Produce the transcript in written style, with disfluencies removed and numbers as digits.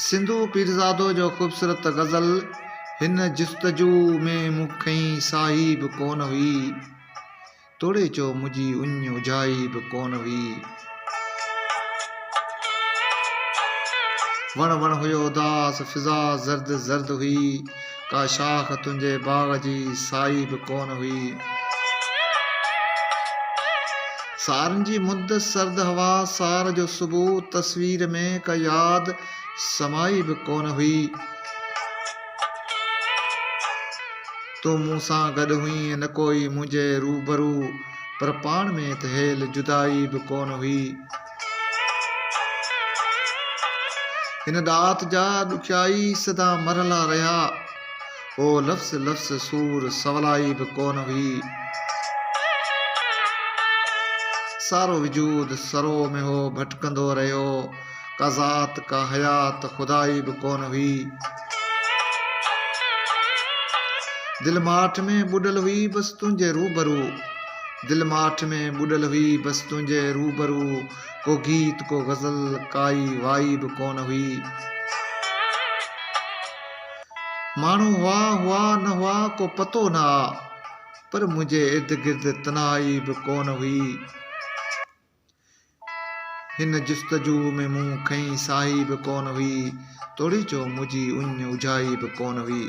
सिंधु पीरज़ादो जो ख़ूबसूरत गज़ल हिन जुस्तजू में मूंखई साहिब कोन हुई, तोड़े चो मुझी उञ उजाइब कोन हुई। वण वण हुयो उदास फिज़ा ज़र्द ज़र्द हुई, का शाख तुंहिंजे बाग़ जी साहिब कोन हुई। सारन जी मुद्द सर्द हवा सार जो सुबह, तस्वीर में का याद समाई बि कोन हुई। तो मूंसां गॾु हुई न कोई मुंहिंजे रूबरू, पर पाण में त हेल जुदाई बि कोन हुई। हिन ॾात जा ॾुखियाई सदा मरला रहिया, ओ लफ़्ज़ लफ़्ज़ सूर सवलाई बि कोन हुई। सारो वजूद सरो में हो भटकंदो रहियो, का ज़ात का हयात खुदाई बि कोन हुई। दिल माठ में ॿुॾल हुई बस तुंहिंजे रूबरू, दिल माठ में ॿुॾल हुई बस तुंहिंजे रूबरू, को गीत को गज़ल काई वाई बि कोन हुई। माण्हू हुआ न हुआ को पतो न आ, पर मुंहिंजे इर्द गिर्द तनाई बि कोन हुई। हिन जुस्तजू में मूं खई साही बि कोन हुई, तोड़ी चो मुंहिंजी उञ उजाई बि कोन हुई।